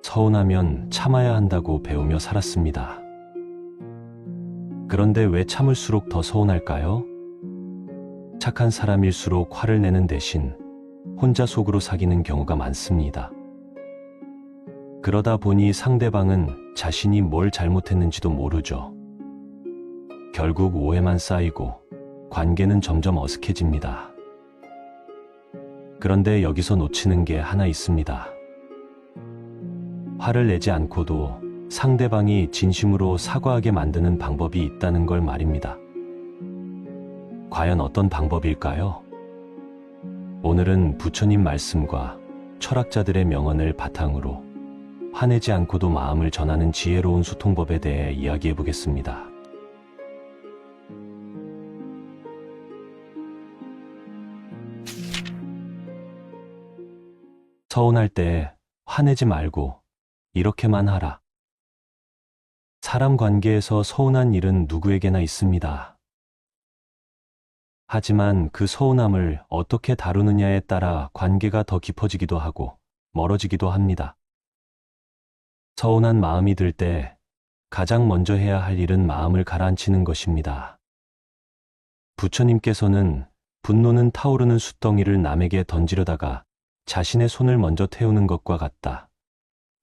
서운하면 참아야 한다고 배우며 살았습니다. 그런데 왜 참을수록 더 서운할까요? 착한 사람일수록 화를 내는 대신 혼자 속으로 사귀는 경우가 많습니다. 그러다 보니 상대방은 자신이 뭘 잘못했는지도 모르죠. 결국 오해만 쌓이고 관계는 점점 어색해집니다. 그런데 여기서 놓치는 게 하나 있습니다. 화를 내지 않고도 상대방이 진심으로 사과하게 만드는 방법이 있다는 걸 말입니다. 과연 어떤 방법일까요? 오늘은 부처님 말씀과 철학자들의 명언을 바탕으로 화내지 않고도 마음을 전하는 지혜로운 소통법에 대해 이야기해 보겠습니다. 서운할 때 화내지 말고 이렇게만 하라. 사람 관계에서 서운한 일은 누구에게나 있습니다. 하지만 그 서운함을 어떻게 다루느냐에 따라 관계가 더 깊어지기도 하고 멀어지기도 합니다. 서운한 마음이 들 때 가장 먼저 해야 할 일은 마음을 가라앉히는 것입니다. 부처님께서는 분노는 타오르는 숯덩이를 남에게 던지려다가 자신의 손을 먼저 태우는 것과 같다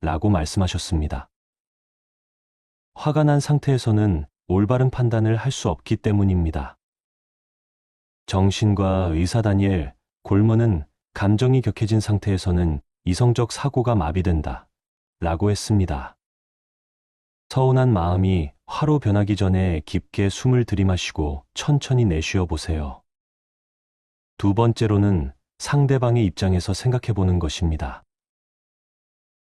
라고 말씀하셨습니다. 화가 난 상태에서는 올바른 판단을 할 수 없기 때문입니다. 정신과 의사 다니엘 골먼은 감정이 격해진 상태에서는 이성적 사고가 마비된다 라고 했습니다. 서운한 마음이 화로 변하기 전에 깊게 숨을 들이마시고 천천히 내쉬어 보세요. 두 번째로는 상대방의 입장에서 생각해 보는 것입니다.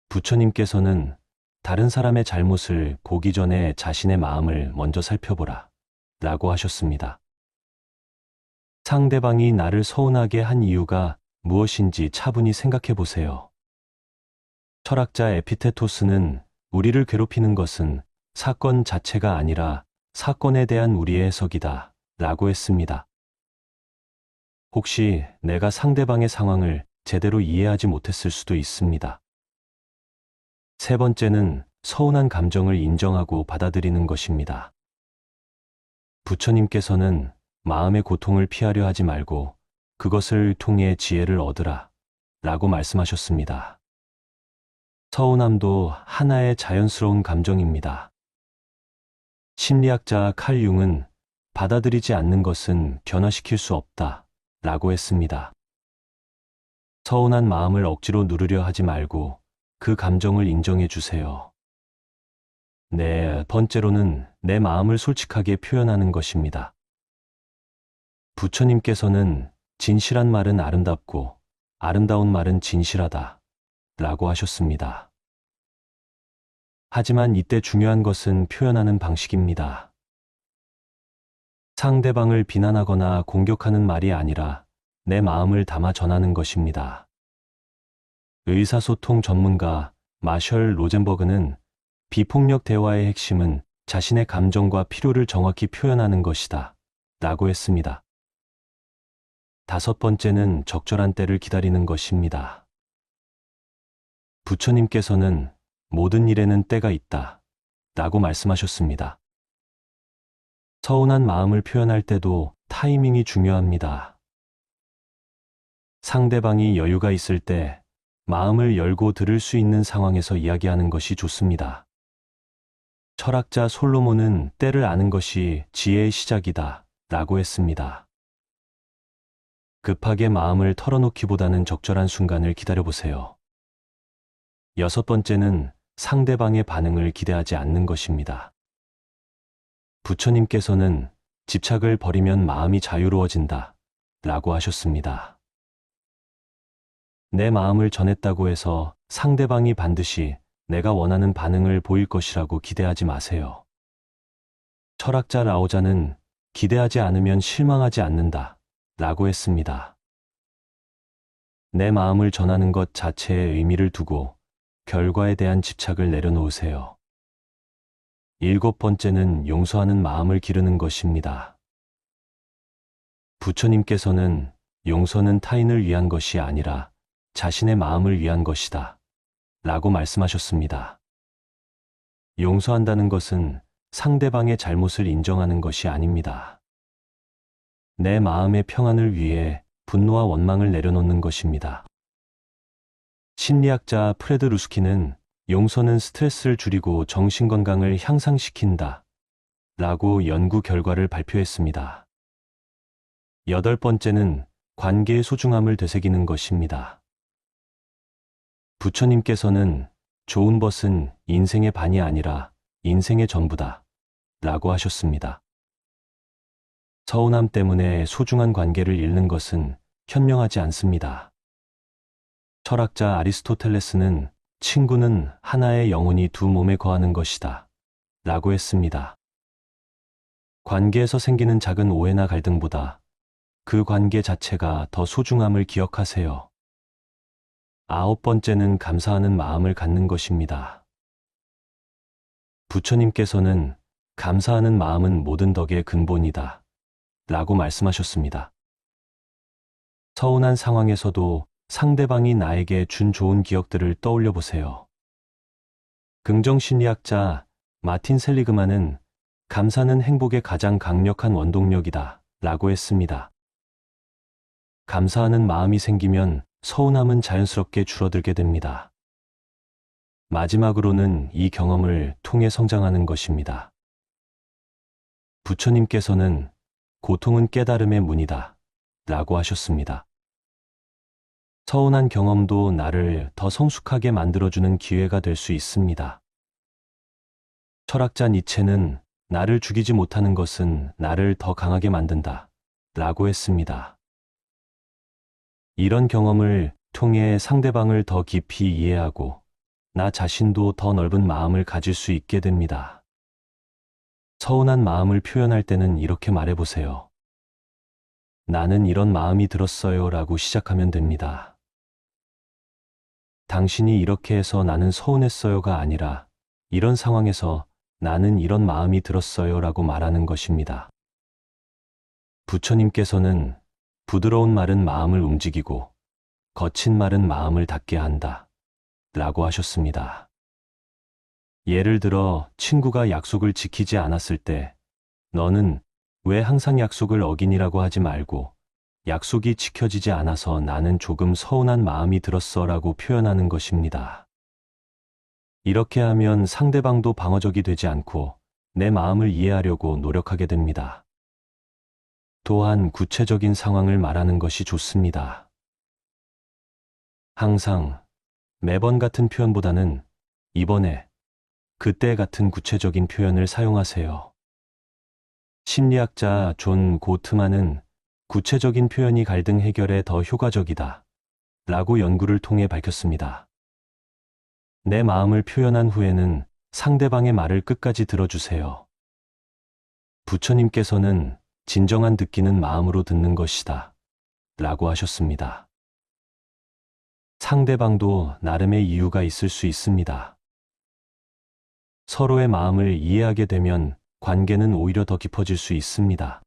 부처님께서는 다른 사람의 잘못을 보기 전에 자신의 마음을 먼저 살펴보라 라고 하셨습니다. 상대방이 나를 서운하게 한 이유가 무엇인지 차분히 생각해 보세요. 철학자 에피테토스는 우리를 괴롭히는 것은 사건 자체가 아니라 사건에 대한 우리의 해석이다 라고 했습니다. 혹시 내가 상대방의 상황을 제대로 이해하지 못했을 수도 있습니다. 세 번째는 서운한 감정을 인정하고 받아들이는 것입니다. 부처님께서는 마음의 고통을 피하려 하지 말고 그것을 통해 지혜를 얻으라 라고 말씀하셨습니다. 서운함도 하나의 자연스러운 감정입니다. 심리학자 칼 융은 받아들이지 않는 것은 변화시킬 수 없다 라고 했습니다. 서운한 마음을 억지로 누르려 하지 말고 그 감정을 인정해 주세요. 네 번째로는 내 마음을 솔직하게 표현하는 것입니다. 부처님께서는 진실한 말은 아름답고 아름다운 말은 진실하다 라고 하셨습니다. 하지만 이때 중요한 것은 표현하는 방식입니다. 상대방을 비난하거나 공격하는 말이 아니라 내 마음을 담아 전하는 것입니다. 의사소통 전문가 마셜 로젠버그는 비폭력 대화의 핵심은 자신의 감정과 필요를 정확히 표현하는 것이다 라고 했습니다. 다섯 번째는 적절한 때를 기다리는 것입니다. 부처님께서는 모든 일에는 때가 있다 라고 말씀하셨습니다. 서운한 마음을 표현할 때도 타이밍이 중요합니다. 상대방이 여유가 있을 때 마음을 열고 들을 수 있는 상황에서 이야기하는 것이 좋습니다. 철학자 솔로몬은 때를 아는 것이 지혜의 시작이다 라고 했습니다. 급하게 마음을 털어놓기보다는 적절한 순간을 기다려보세요. 여섯 번째는 상대방의 반응을 기대하지 않는 것입니다. 부처님께서는 집착을 버리면 마음이 자유로워진다 라고 하셨습니다. 내 마음을 전했다고 해서 상대방이 반드시 내가 원하는 반응을 보일 것이라고 기대하지 마세요. 철학자 라오자는 기대하지 않으면 실망하지 않는다 라고 했습니다. 내 마음을 전하는 것 자체에 의미를 두고 결과에 대한 집착을 내려놓으세요. 일곱 번째는 용서하는 마음을 기르는 것입니다. 부처님께서는 용서는 타인을 위한 것이 아니라 자신의 마음을 위한 것이다 라고 말씀하셨습니다. 용서한다는 것은 상대방의 잘못을 인정하는 것이 아닙니다. 내 마음의 평안을 위해 분노와 원망을 내려놓는 것입니다. 심리학자 프레드 루스키는 용서는 스트레스를 줄이고 정신건강을 향상시킨다 라고 연구 결과를 발표했습니다. 8번째는 관계의 소중함을 되새기는 것입니다. 부처님께서는 좋은 것은 인생의 반이 아니라 인생의 전부다 라고 하셨습니다. 서운함 때문에 소중한 관계를 잃는 것은 현명하지 않습니다. 철학자 아리스토텔레스는 친구는 하나의 영혼이 두 몸에 거하는 것이다 라고 했습니다. 관계에서 생기는 작은 오해나 갈등보다 그 관계 자체가 더 소중함을 기억하세요. 9번째는 감사하는 마음을 갖는 것입니다. 부처님께서는 감사하는 마음은 모든 덕의 근본이다 라고 말씀하셨습니다. 서운한 상황에서도 상대방이 나에게 준 좋은 기억들을 떠올려 보세요. 긍정심리학자 마틴 셀리그만은 감사는 행복의 가장 강력한 원동력이다 라고 했습니다. 감사하는 마음이 생기면 서운함은 자연스럽게 줄어들게 됩니다. 마지막으로는 이 경험을 통해 성장하는 것입니다. 부처님께서는 고통은 깨달음의 문이다 라고 하셨습니다. 서운한 경험도 나를 더 성숙하게 만들어주는 기회가 될 수 있습니다. 철학자 니체는 나를 죽이지 못하는 것은 나를 더 강하게 만든다 라고 했습니다. 이런 경험을 통해 상대방을 더 깊이 이해하고 나 자신도 더 넓은 마음을 가질 수 있게 됩니다. 서운한 마음을 표현할 때는 이렇게 말해보세요. 나는 이런 마음이 들었어요 라고 시작하면 됩니다. 당신이 이렇게 해서 나는 서운했어요가 아니라 이런 상황에서 나는 이런 마음이 들었어요 라고 말하는 것입니다. 부처님께서는 부드러운 말은 마음을 움직이고 거친 말은 마음을 닫게 한다 라고 하셨습니다. 예를 들어 친구가 약속을 지키지 않았을 때 너는 왜 항상 약속을 어기니라고 하지 말고 약속이 지켜지지 않아서 나는 조금 서운한 마음이 들었어 라고 표현하는 것입니다. 이렇게 하면 상대방도 방어적이 되지 않고 내 마음을 이해하려고 노력하게 됩니다. 또한 구체적인 상황을 말하는 것이 좋습니다. 항상, 매번 같은 표현보다는 이번에, 그때 같은 구체적인 표현을 사용하세요. 심리학자 존 고트만은 구체적인 표현이 갈등 해결에 더 효과적이다 라고 연구를 통해 밝혔습니다. 내 마음을 표현한 후에는 상대방의 말을 끝까지 들어주세요. 부처님께서는 진정한 듣기는 마음으로 듣는 것이다 라고 하셨습니다. 상대방도 나름의 이유가 있을 수 있습니다. 서로의 마음을 이해하게 되면 관계는 오히려 더 깊어질 수 있습니다.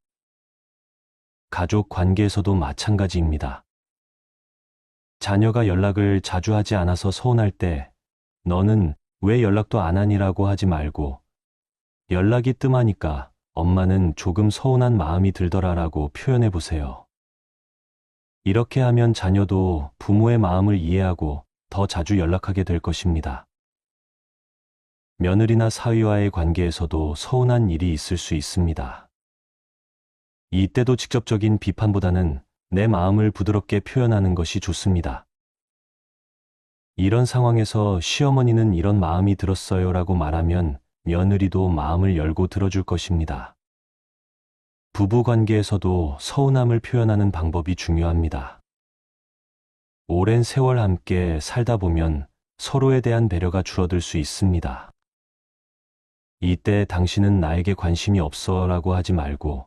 가족 관계에서도 마찬가지입니다. 자녀가 연락을 자주 하지 않아서 서운할 때 너는 왜 연락도 안 하니라고 하지 말고 연락이 뜸하니까 엄마는 조금 서운한 마음이 들더라라고 표현해 보세요. 이렇게 하면 자녀도 부모의 마음을 이해하고 더 자주 연락하게 될 것입니다. 며느리나 사위와의 관계에서도 서운한 일이 있을 수 있습니다. 이때도 직접적인 비판보다는 내 마음을 부드럽게 표현하는 것이 좋습니다. 이런 상황에서 시어머니는 이런 마음이 들었어요 라고 말하면 며느리도 마음을 열고 들어줄 것입니다. 부부 관계에서도 서운함을 표현하는 방법이 중요합니다. 오랜 세월 함께 살다 보면 서로에 대한 배려가 줄어들 수 있습니다. 이때 당신은 나에게 관심이 없어 라고 하지 말고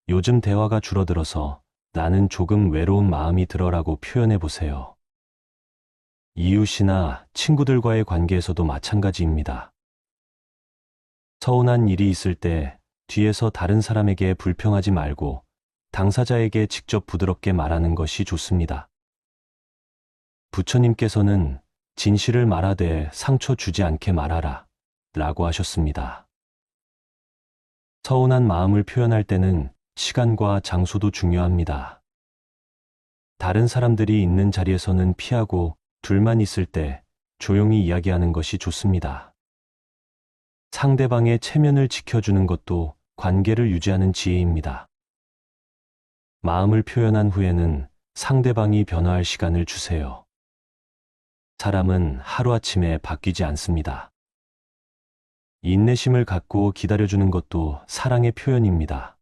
요즘 대화가 줄어들어서 나는 조금 외로운 마음이 들어 라고 표현해 보세요. 이웃이나 친구들과의 관계에서도 마찬가지입니다. 서운한 일이 있을 때 뒤에서 다른 사람에게 불평하지 말고 당사자에게 직접 부드럽게 말하는 것이 좋습니다. 부처님께서는 진실을 말하되 상처 주지 않게 말하라 라고 하셨습니다. 서운한 마음을 표현할 때는 시간과 장소도 중요합니다. 다른 사람들이 있는 자리에서는 피하고 둘만 있을 때 조용히 이야기하는 것이 좋습니다. 상대방의 체면을 지켜주는 것도 관계를 유지하는 지혜입니다. 마음을 표현한 후에는 상대방이 변화할 시간을 주세요. 사람은 하루아침에 바뀌지 않습니다. 인내심을 갖고 기다려주는 것도 사랑의 표현입니다.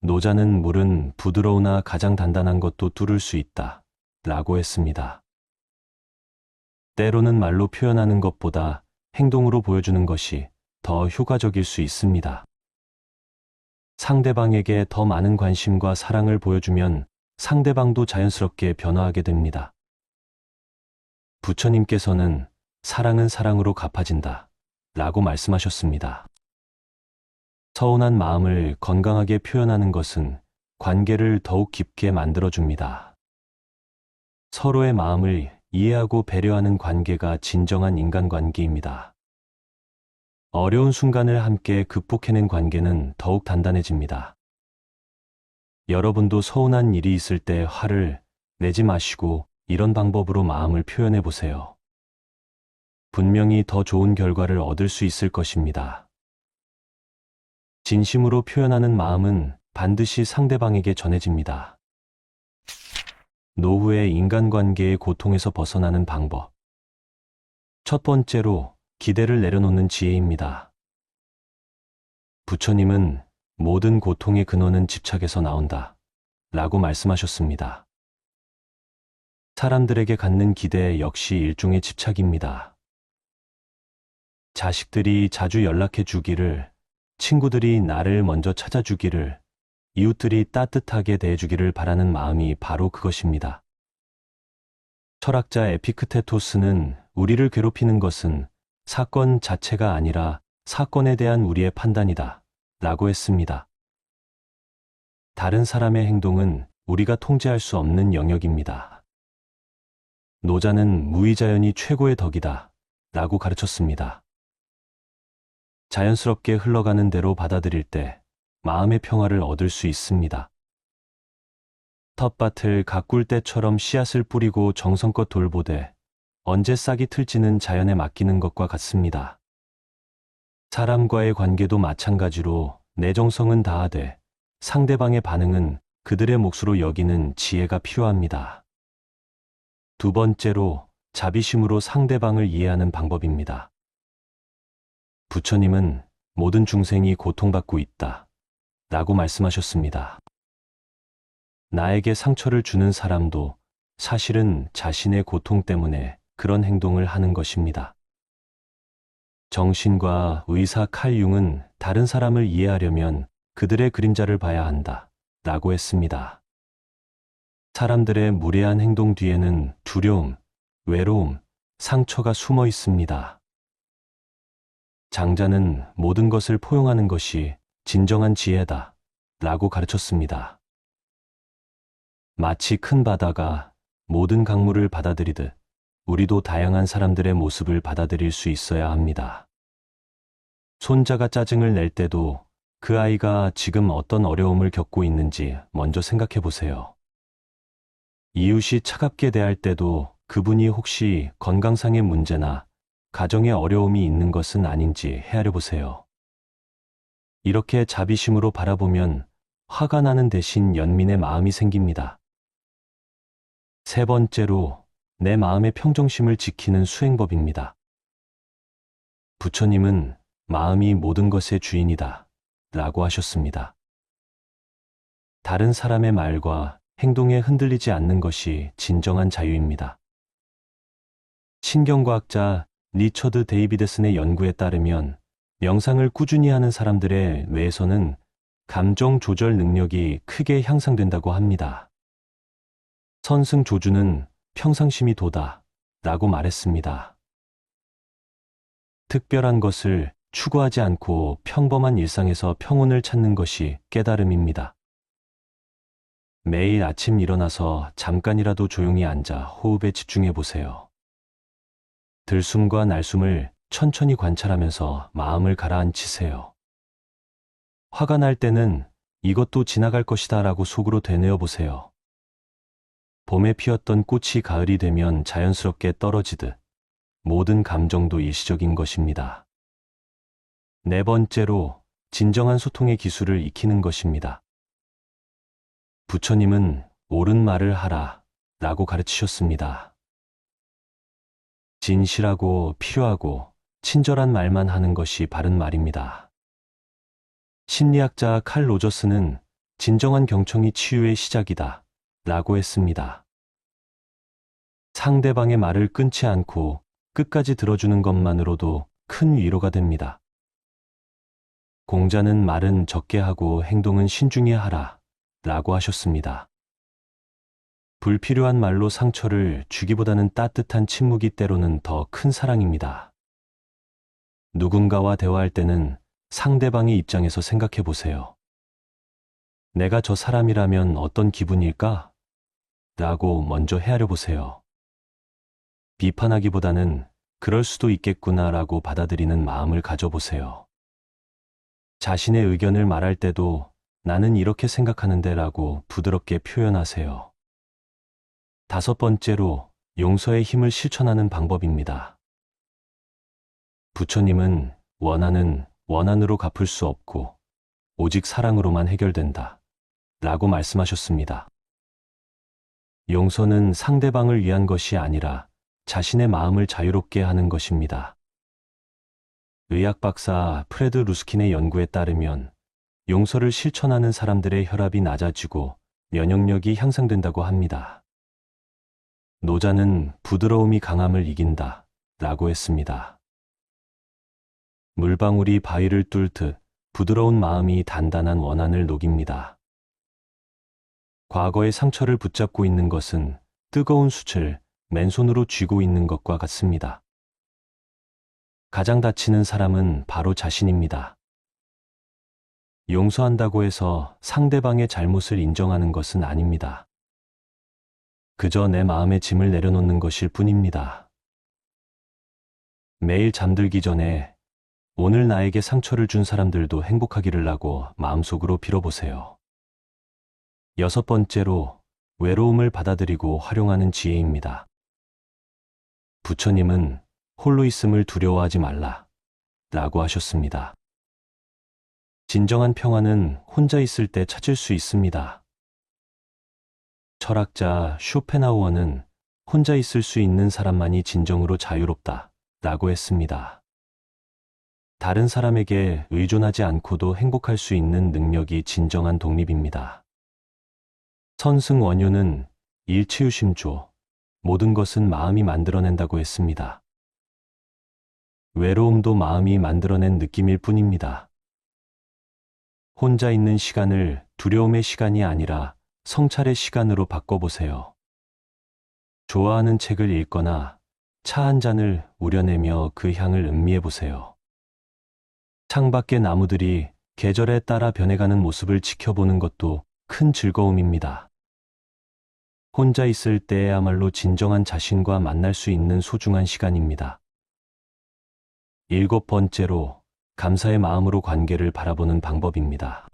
노자는 물은 부드러우나 가장 단단한 것도 뚫을 수 있다 라고 했습니다. 때로는 말로 표현하는 것보다 행동으로 보여주는 것이 더 효과적일 수 있습니다. 상대방에게 더 많은 관심과 사랑을 보여주면 상대방도 자연스럽게 변화하게 됩니다. 부처님께서는 사랑은 사랑으로 갚아진다 라고 말씀하셨습니다. 서운한 마음을 건강하게 표현하는 것은 관계를 더욱 깊게 만들어줍니다. 서로의 마음을 이해하고 배려하는 관계가 진정한 인간관계입니다. 어려운 순간을 함께 극복해낸 관계는 더욱 단단해집니다. 여러분도 서운한 일이 있을 때 화를 내지 마시고 이런 방법으로 마음을 표현해 보세요. 분명히 더 좋은 결과를 얻을 수 있을 것입니다. 진심으로 표현하는 마음은 반드시 상대방에게 전해집니다. 노후의 인간관계의 고통에서 벗어나는 방법. 첫 번째로 기대를 내려놓는 지혜입니다. 부처님은 모든 고통의 근원은 집착에서 나온다 라고 말씀하셨습니다. 사람들에게 갖는 기대 역시 일종의 집착입니다. 자식들이 자주 연락해 주기를, 친구들이 나를 먼저 찾아주기를, 이웃들이 따뜻하게 대해주기를 바라는 마음이 바로 그것입니다. 철학자 에피크테토스는 우리를 괴롭히는 것은 사건 자체가 아니라 사건에 대한 우리의 판단이다 라고 했습니다. 다른 사람의 행동은 우리가 통제할 수 없는 영역입니다. 노자는 무의자연이 최고의 덕이다 라고 가르쳤습니다. 자연스럽게 흘러가는 대로 받아들일 때 마음의 평화를 얻을 수 있습니다. 텃밭을 가꿀 때처럼 씨앗을 뿌리고 정성껏 돌보되 언제 싹이 틀지는 자연에 맡기는 것과 같습니다. 사람과의 관계도 마찬가지로 내 정성은 다하되 상대방의 반응은 그들의 몫으로 여기는 지혜가 필요합니다. 두 번째로 자비심으로 상대방을 이해하는 방법입니다. 부처님은 모든 중생이 고통받고 있다 라고 말씀하셨습니다. 나에게 상처를 주는 사람도 사실은 자신의 고통 때문에 그런 행동을 하는 것입니다. 정신과 의사 칼 융은 다른 사람을 이해하려면 그들의 그림자를 봐야 한다 라고 했습니다. 사람들의 무례한 행동 뒤에는 두려움, 외로움, 상처가 숨어 있습니다. 장자는 모든 것을 포용하는 것이 진정한 지혜다 라고 가르쳤습니다. 마치 큰 바다가 모든 강물을 받아들이듯 우리도 다양한 사람들의 모습을 받아들일 수 있어야 합니다. 손자가 짜증을 낼 때도 그 아이가 지금 어떤 어려움을 겪고 있는지 먼저 생각해 보세요. 이웃이 차갑게 대할 때도 그분이 혹시 건강상의 문제나 가정에 어려움이 있는 것은 아닌지 헤아려 보세요. 이렇게 자비심으로 바라보면 화가 나는 대신 연민의 마음이 생깁니다. 세 번째로 내 마음의 평정심을 지키는 수행법입니다. 부처님은 마음이 모든 것의 주인이다 라고 하셨습니다. 다른 사람의 말과 행동에 흔들리지 않는 것이 진정한 자유입니다. 신경과학자 리처드 데이비드슨의 연구에 따르면 명상을 꾸준히 하는 사람들의 뇌에서는 감정 조절 능력이 크게 향상된다고 합니다. 선승조주는 평상심이 도다 라고 말했습니다. 특별한 것을 추구하지 않고 평범한 일상에서 평온을 찾는 것이 깨달음입니다. 매일 아침 일어나서 잠깐이라도 조용히 앉아 호흡에 집중해 보세요. 들숨과 날숨을 천천히 관찰하면서 마음을 가라앉히세요. 화가 날 때는 이것도 지나갈 것이다 라고 속으로 되뇌어 보세요. 봄에 피었던 꽃이 가을이 되면 자연스럽게 떨어지듯 모든 감정도 일시적인 것입니다. 네 번째로 진정한 소통의 기술을 익히는 것입니다. 부처님은 옳은 말을 하라 라고 가르치셨습니다. 진실하고 필요하고 친절한 말만 하는 것이 바른 말입니다. 심리학자 칼 로저스는 진정한 경청이 치유의 시작이다 라고 했습니다. 상대방의 말을 끊지 않고 끝까지 들어주는 것만으로도 큰 위로가 됩니다. 공자는 말은 적게 하고 행동은 신중히 하라 라고 하셨습니다. 불필요한 말로 상처를 주기보다는 따뜻한 침묵이 때로는 더 큰 사랑입니다. 누군가와 대화할 때는 상대방의 입장에서 생각해 보세요. 내가 저 사람이라면 어떤 기분일까? 라고 먼저 헤아려 보세요. 비판하기보다는 그럴 수도 있겠구나 라고 받아들이는 마음을 가져보세요. 자신의 의견을 말할 때도 나는 이렇게 생각하는데 라고 부드럽게 표현하세요. 다섯 번째로 용서의 힘을 실천하는 방법입니다. 부처님은 원한은 원한으로 갚을 수 없고 오직 사랑으로만 해결된다 라고 말씀하셨습니다. 용서는 상대방을 위한 것이 아니라 자신의 마음을 자유롭게 하는 것입니다. 의학 박사 프레드 루스킨의 연구에 따르면 용서를 실천하는 사람들의 혈압이 낮아지고 면역력이 향상된다고 합니다. 노자는 부드러움이 강함을 이긴다 라고 했습니다. 물방울이 바위를 뚫듯 부드러운 마음이 단단한 원한을 녹입니다. 과거의 상처를 붙잡고 있는 것은 뜨거운 숯을 맨손으로 쥐고 있는 것과 같습니다. 가장 다치는 사람은 바로 자신입니다. 용서한다고 해서 상대방의 잘못을 인정하는 것은 아닙니다. 그저 내 마음의 짐을 내려놓는 것일 뿐입니다. 매일 잠들기 전에 오늘 나에게 상처를 준 사람들도 행복하기를 하고 마음속으로 빌어보세요. 여섯 번째로 외로움을 받아들이고 활용하는 지혜입니다. 부처님은 홀로 있음을 두려워하지 말라 라고 하셨습니다. 진정한 평화는 혼자 있을 때 찾을 수 있습니다. 철학자 쇼펜하우어는 혼자 있을 수 있는 사람만이 진정으로 자유롭다 라고 했습니다. 다른 사람에게 의존하지 않고도 행복할 수 있는 능력이 진정한 독립입니다. 선승원효는 일치유심조, 모든 것은 마음이 만들어낸다고 했습니다. 외로움도 마음이 만들어낸 느낌일 뿐입니다. 혼자 있는 시간을 두려움의 시간이 아니라 성찰의 시간으로 바꿔보세요. 좋아하는 책을 읽거나 차 한 잔을 우려내며 그 향을 음미해보세요. 창밖의 나무들이 계절에 따라 변해가는 모습을 지켜보는 것도 큰 즐거움입니다. 혼자 있을 때야말로 진정한 자신과 만날 수 있는 소중한 시간입니다. 일곱 번째로 감사의 마음으로 관계를 바라보는 방법입니다.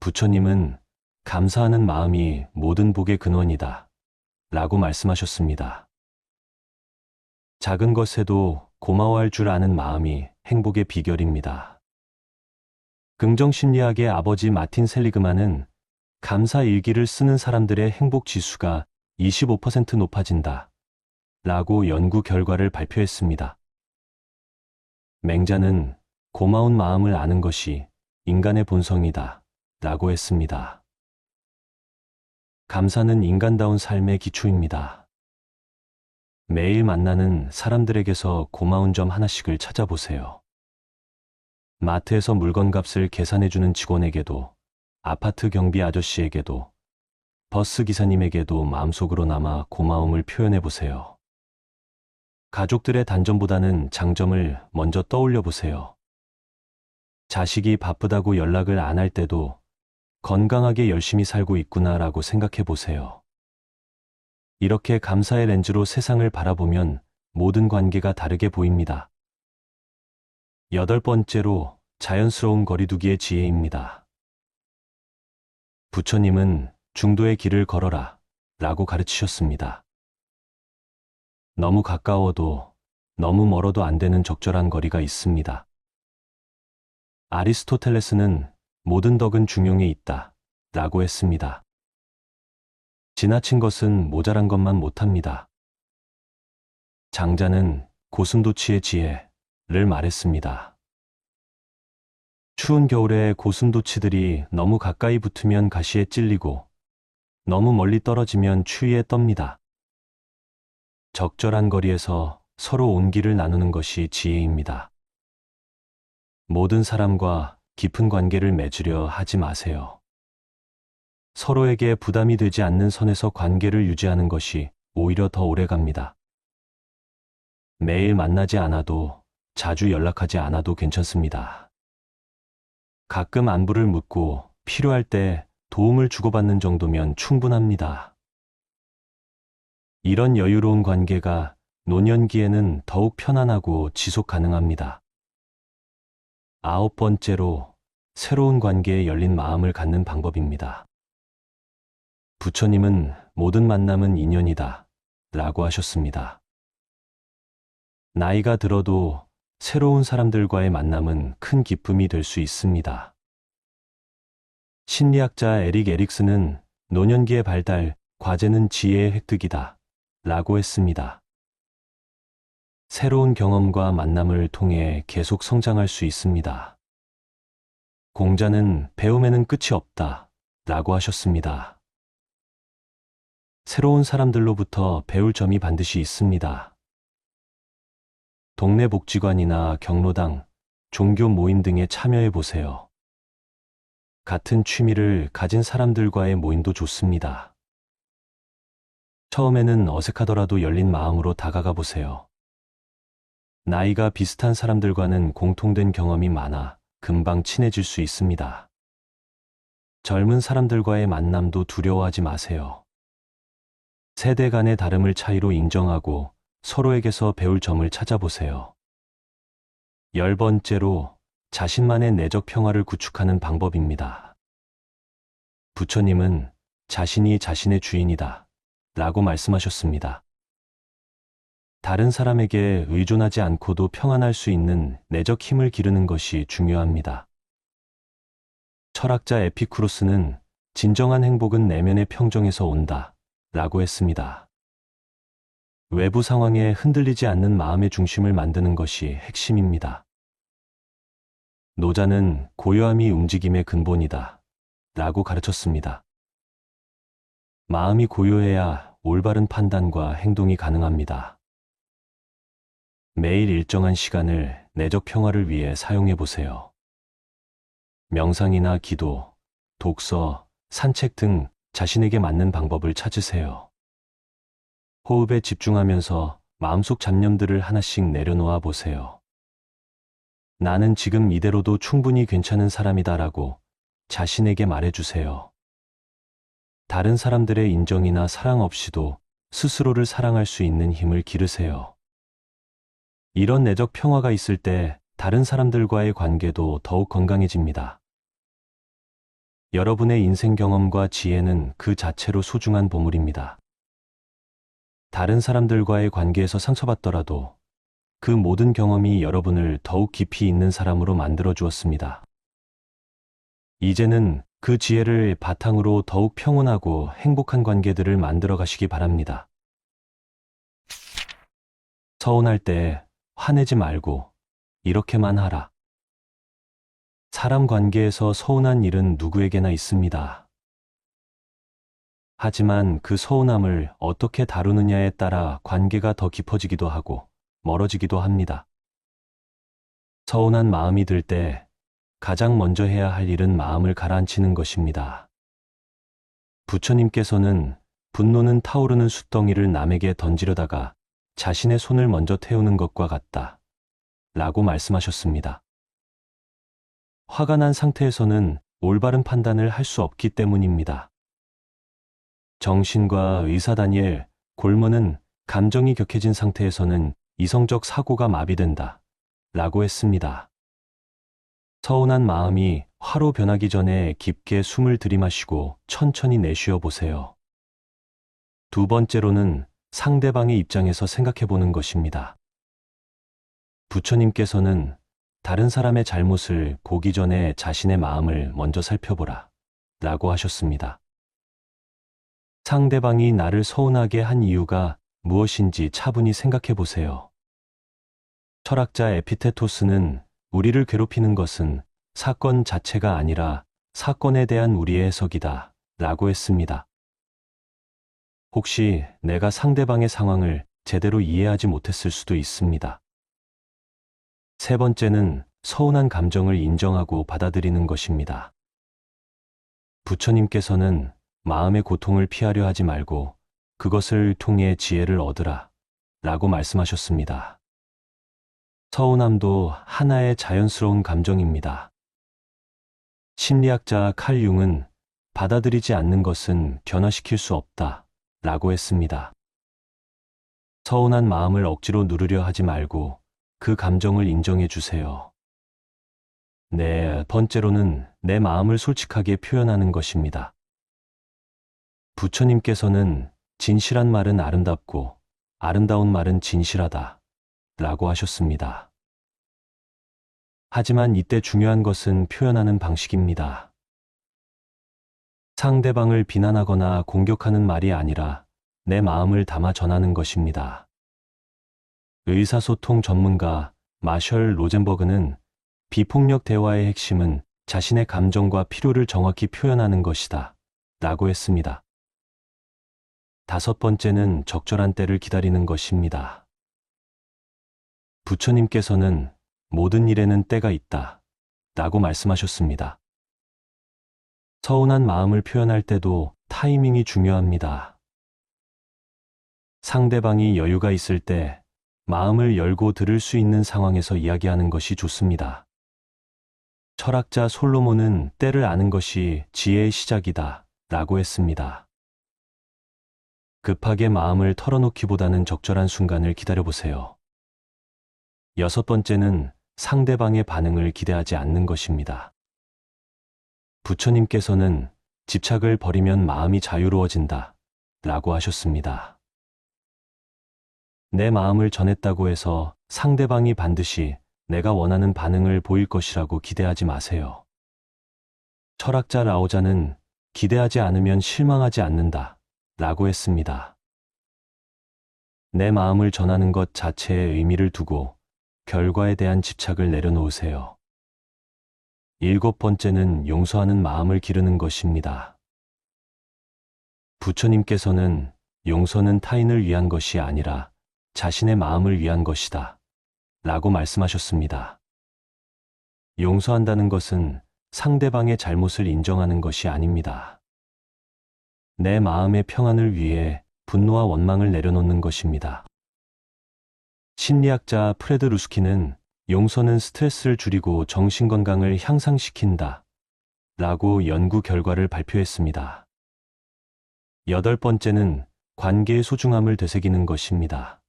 부처님은 감사하는 마음이 모든 복의 근원이다 라고 말씀하셨습니다. 작은 것에도 고마워할 줄 아는 마음이 행복의 비결입니다. 긍정심리학의 아버지 마틴 셀리그만은 감사 일기를 쓰는 사람들의 행복 지수가 25% 높아진다 라고 연구 결과를 발표했습니다. 맹자는 고마운 마음을 아는 것이 인간의 본성이다 라고 했습니다. 감사는 인간다운 삶의 기초입니다. 매일 만나는 사람들에게서 고마운 점 하나씩을 찾아보세요. 마트에서 물건값을 계산해주는 직원에게도, 아파트 경비 아저씨에게도, 버스 기사님에게도 마음속으로 남아 고마움을 표현해보세요. 가족들의 단점보다는 장점을 먼저 떠올려 보세요. 자식이 바쁘다고 연락을 안 할 때도 건강하게 열심히 살고 있구나라고 생각해 보세요. 이렇게 감사의 렌즈로 세상을 바라보면 모든 관계가 다르게 보입니다. 8번째로 자연스러운 거리두기의 지혜입니다. 부처님은 중도의 길을 걸어라 라고 가르치셨습니다. 너무 가까워도 너무 멀어도 안 되는 적절한 거리가 있습니다. 아리스토텔레스는 모든 덕은 중용에 있다 라고 했습니다. 지나친 것은 모자란 것만 못합니다. 장자는 고슴도치의 지혜를 말했습니다. 추운 겨울에 고슴도치들이 너무 가까이 붙으면 가시에 찔리고 너무 멀리 떨어지면 추위에 떱니다. 적절한 거리에서 서로 온기를 나누는 것이 지혜입니다. 모든 사람과 깊은 관계를 맺으려 하지 마세요. 서로에게 부담이 되지 않는 선에서 관계를 유지하는 것이 오히려 더 오래 갑니다. 매일 만나지 않아도 자주 연락하지 않아도 괜찮습니다. 가끔 안부를 묻고 필요할 때 도움을 주고받는 정도면 충분합니다. 이런 여유로운 관계가 노년기에는 더욱 편안하고 지속 가능합니다. 9번째로 새로운 관계에 열린 마음을 갖는 방법입니다. 부처님은 모든 만남은 인연이다 라고 하셨습니다. 나이가 들어도 새로운 사람들과의 만남은 큰 기쁨이 될 수 있습니다. 심리학자 에릭 에릭슨은 노년기의 발달, 과제는 지혜의 획득이다 라고 했습니다. 새로운 경험과 만남을 통해 계속 성장할 수 있습니다. 공자는 배움에는 끝이 없다 라고 하셨습니다. 새로운 사람들로부터 배울 점이 반드시 있습니다. 동네 복지관이나 경로당, 종교 모임 등에 참여해 보세요. 같은 취미를 가진 사람들과의 모임도 좋습니다. 처음에는 어색하더라도 열린 마음으로 다가가 보세요. 나이가 비슷한 사람들과는 공통된 경험이 많아 금방 친해질 수 있습니다. 젊은 사람들과의 만남도 두려워하지 마세요. 세대 간의 다름을 차이로 인정하고 서로에게서 배울 점을 찾아보세요. 10번째로 자신만의 내적 평화를 구축하는 방법입니다. 부처님은 자신이 자신의 주인이다 라고 말씀하셨습니다. 다른 사람에게 의존하지 않고도 평안할 수 있는 내적 힘을 기르는 것이 중요합니다. 철학자 에피쿠로스는 진정한 행복은 내면의 평정에서 온다 라고 했습니다. 외부 상황에 흔들리지 않는 마음의 중심을 만드는 것이 핵심입니다. 노자는 고요함이 움직임의 근본이다 라고 가르쳤습니다. 마음이 고요해야 올바른 판단과 행동이 가능합니다. 매일 일정한 시간을 내적 평화를 위해 사용해 보세요. 명상이나 기도, 독서, 산책 등 자신에게 맞는 방법을 찾으세요. 호흡에 집중하면서 마음속 잡념들을 하나씩 내려놓아 보세요. 나는 지금 이대로도 충분히 괜찮은 사람이다라고 자신에게 말해주세요. 다른 사람들의 인정이나 사랑 없이도 스스로를 사랑할 수 있는 힘을 기르세요. 이런 내적 평화가 있을 때 다른 사람들과의 관계도 더욱 건강해집니다. 여러분의 인생 경험과 지혜는 그 자체로 소중한 보물입니다. 다른 사람들과의 관계에서 상처받더라도 그 모든 경험이 여러분을 더욱 깊이 있는 사람으로 만들어 주었습니다. 이제는 그 지혜를 바탕으로 더욱 평온하고 행복한 관계들을 만들어 가시기 바랍니다. 서운할 때 화내지 말고 이렇게만 하라. 사람 관계에서 서운한 일은 누구에게나 있습니다. 하지만 그 서운함을 어떻게 다루느냐에 따라 관계가 더 깊어지기도 하고 멀어지기도 합니다. 서운한 마음이 들 때 가장 먼저 해야 할 일은 마음을 가라앉히는 것입니다. 부처님께서는 분노는 타오르는 숯덩이를 남에게 던지려다가 자신의 손을 먼저 태우는 것과 같다 라고 말씀하셨습니다. 화가 난 상태에서는 올바른 판단을 할 수 없기 때문입니다. 정신과 의사 다니엘 골먼은 감정이 격해진 상태에서는 이성적 사고가 마비된다. 라고 했습니다. 서운한 마음이 화로 변하기 전에 깊게 숨을 들이마시고 천천히 내쉬어 보세요. 두 번째로는 상대방의 입장에서 생각해 보는 것입니다. 부처님께서는 다른 사람의 잘못을 보기 전에 자신의 마음을 먼저 살펴보라. 라고 하셨습니다. 상대방이 나를 서운하게 한 이유가 무엇인지 차분히 생각해 보세요. 철학자 에피테토스는 우리를 괴롭히는 것은 사건 자체가 아니라 사건에 대한 우리의 해석이다. 라고 했습니다. 혹시 내가 상대방의 상황을 제대로 이해하지 못했을 수도 있습니다. 세 번째는 서운한 감정을 인정하고 받아들이는 것입니다. 부처님께서는 마음의 고통을 피하려 하지 말고 그것을 통해 지혜를 얻으라. 라고 말씀하셨습니다. 서운함도 하나의 자연스러운 감정입니다. 심리학자 칼 융은 받아들이지 않는 것은 변화시킬 수 없다. 라고 했습니다. 서운한 마음을 억지로 누르려 하지 말고 그 감정을 인정해 주세요. 네 번째로는 내 마음을 솔직하게 표현하는 것입니다. 부처님께서는 진실한 말은 아름답고 아름다운 말은 진실하다. 라고 하셨습니다. 하지만 이때 중요한 것은 표현하는 방식입니다. 상대방을 비난하거나 공격하는 말이 아니라 내 마음을 담아 전하는 것입니다. 의사소통 전문가 마셜 로젠버그는 비폭력 대화의 핵심은 자신의 감정과 필요를 정확히 표현하는 것이다. 라고 했습니다. 다섯 번째는 적절한 때를 기다리는 것입니다. 부처님께서는 모든 일에는 때가 있다. 라고 말씀하셨습니다. 서운한 마음을 표현할 때도 타이밍이 중요합니다. 상대방이 여유가 있을 때 마음을 열고 들을 수 있는 상황에서 이야기하는 것이 좋습니다. 철학자 솔로몬은 때를 아는 것이 지혜의 시작이다. 라고 했습니다. 급하게 마음을 털어놓기보다는 적절한 순간을 기다려보세요. 여섯 번째는 상대방의 반응을 기대하지 않는 것입니다. 부처님께서는 집착을 버리면 마음이 자유로워진다. 라고 하셨습니다. 내 마음을 전했다고 해서 상대방이 반드시 내가 원하는 반응을 보일 것이라고 기대하지 마세요. 철학자 라오자는 기대하지 않으면 실망하지 않는다. 라고 했습니다. 내 마음을 전하는 것 자체에 의미를 두고 결과에 대한 집착을 내려놓으세요. 일곱 번째는 용서하는 마음을 기르는 것입니다. 부처님께서는 용서는 타인을 위한 것이 아니라 자신의 마음을 위한 것이다. 라고 말씀하셨습니다. 용서한다는 것은 상대방의 잘못을 인정하는 것이 아닙니다. 내 마음의 평안을 위해 분노와 원망을 내려놓는 것입니다. 심리학자 프레드 루스키는 용서는 스트레스를 줄이고 정신건강을 향상시킨다. 라고 연구 결과를 발표했습니다. 여덟 번째는 관계의 소중함을 되새기는 것입니다.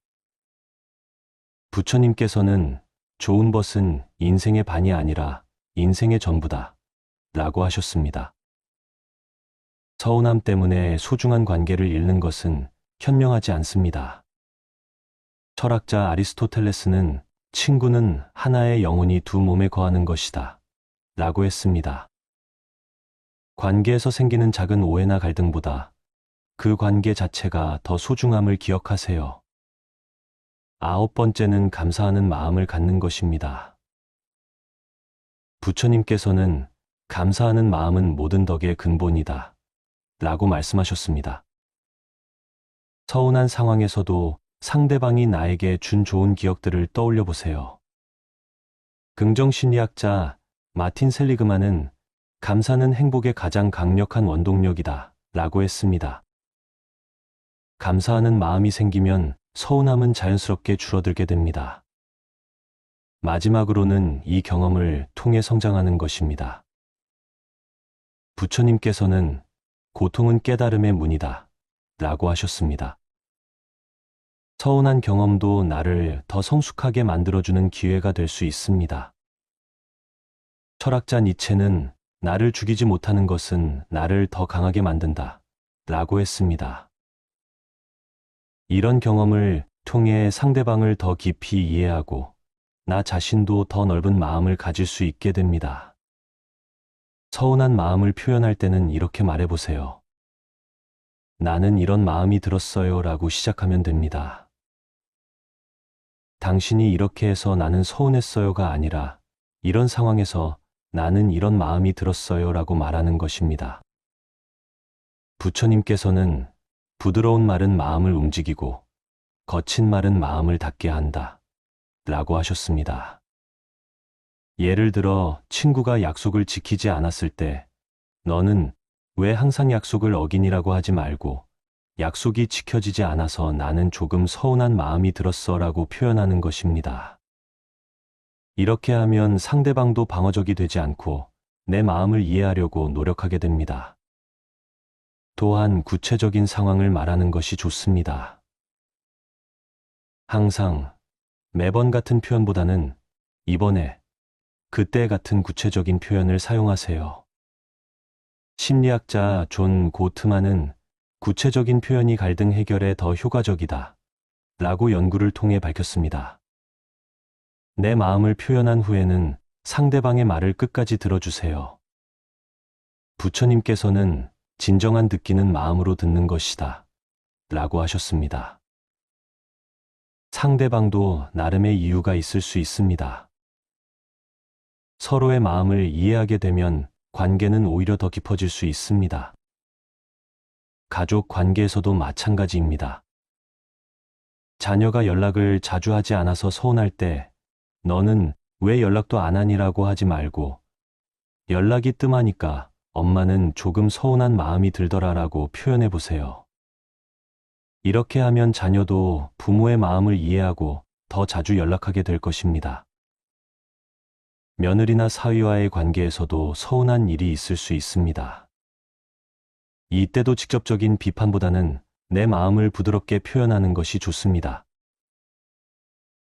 부처님께서는 좋은 것은 인생의 반이 아니라 인생의 전부다. 라고 하셨습니다. 서운함 때문에 소중한 관계를 잃는 것은 현명하지 않습니다. 철학자 아리스토텔레스는 친구는 하나의 영혼이 두 몸에 거하는 것이다. 라고 했습니다. 관계에서 생기는 작은 오해나 갈등보다 그 관계 자체가 더 소중함을 기억하세요. 아홉 번째는 감사하는 마음을 갖는 것입니다. 부처님께서는 감사하는 마음은 모든 덕의 근본이다. 라고 말씀하셨습니다. 서운한 상황에서도 상대방이 나에게 준 좋은 기억들을 떠올려 보세요. 긍정심리학자 마틴 셀리그만은 감사는 행복의 가장 강력한 원동력이다. 라고 했습니다. 감사하는 마음이 생기면 서운함은 자연스럽게 줄어들게 됩니다. 마지막으로는 이 경험을 통해 성장하는 것입니다. 부처님께서는 고통은 깨달음의 문이다. 라고 하셨습니다. 서운한 경험도 나를 더 성숙하게 만들어주는 기회가 될 수 있습니다. 철학자 니체는 나를 죽이지 못하는 것은 나를 더 강하게 만든다 라고 했습니다. 이런 경험을 통해 상대방을 더 깊이 이해하고 나 자신도 더 넓은 마음을 가질 수 있게 됩니다. 서운한 마음을 표현할 때는 이렇게 말해보세요. 나는 이런 마음이 들었어요 라고 시작하면 됩니다. 당신이 이렇게 해서 나는 서운했어요가 아니라 이런 상황에서 나는 이런 마음이 들었어요 라고 말하는 것입니다. 부처님께서는 부드러운 말은 마음을 움직이고 거친 말은 마음을 닫게 한다 라고 하셨습니다. 예를 들어 친구가 약속을 지키지 않았을 때 너는 왜 항상 약속을 어기니라고 하지 말고 약속이 지켜지지 않아서 나는 조금 서운한 마음이 들었어 라고 표현하는 것입니다. 이렇게 하면 상대방도 방어적이 되지 않고 내 마음을 이해하려고 노력하게 됩니다. 또한 구체적인 상황을 말하는 것이 좋습니다. 항상 매번 같은 표현보다는 이번에, 그때 같은 구체적인 표현을 사용하세요. 심리학자 존 고트만은 구체적인 표현이 갈등 해결에 더 효과적이다 라고 연구를 통해 밝혔습니다. 내 마음을 표현한 후에는 상대방의 말을 끝까지 들어주세요. 부처님께서는 진정한 듣기는 마음으로 듣는 것이다 라고 하셨습니다. 상대방도 나름의 이유가 있을 수 있습니다. 서로의 마음을 이해하게 되면 관계는 오히려 더 깊어질 수 있습니다. 가족 관계에서도 마찬가지입니다. 자녀가 연락을 자주 하지 않아서 서운할 때 너는 왜 연락도 안 하니라고 하지 말고 연락이 뜸하니까 엄마는 조금 서운한 마음이 들더라라고 표현해 보세요. 이렇게 하면 자녀도 부모의 마음을 이해하고 더 자주 연락하게 될 것입니다. 며느리나 사위와의 관계에서도 서운한 일이 있을 수 있습니다. 이때도 직접적인 비판보다는 내 마음을 부드럽게 표현하는 것이 좋습니다.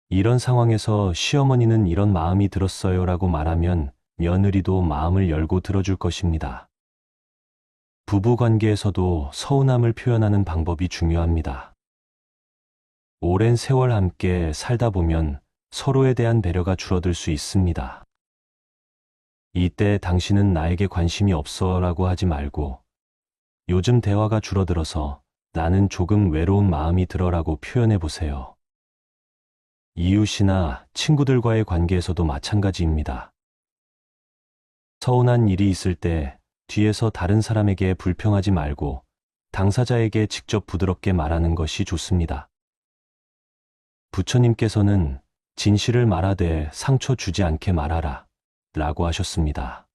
이런 상황에서 시어머니는 이런 마음이 들었어요 라고 말하면 며느리도 마음을 열고 들어줄 것입니다. 부부 관계에서도 서운함을 표현하는 방법이 중요합니다. 오랜 세월 함께 살다 보면 서로에 대한 배려가 줄어들 수 있습니다. 이때 당신은 나에게 관심이 없어 라고 하지 말고 요즘 대화가 줄어들어서 나는 조금 외로운 마음이 들어 라고 표현해 보세요. 이웃이나 친구들과의 관계에서도 마찬가지입니다. 서운한 일이 있을 때 뒤에서 다른 사람에게 불평하지 말고 당사자에게 직접 부드럽게 말하는 것이 좋습니다. 부처님께서는 진실을 말하되 상처 주지 않게 말하라 라고 하셨습니다.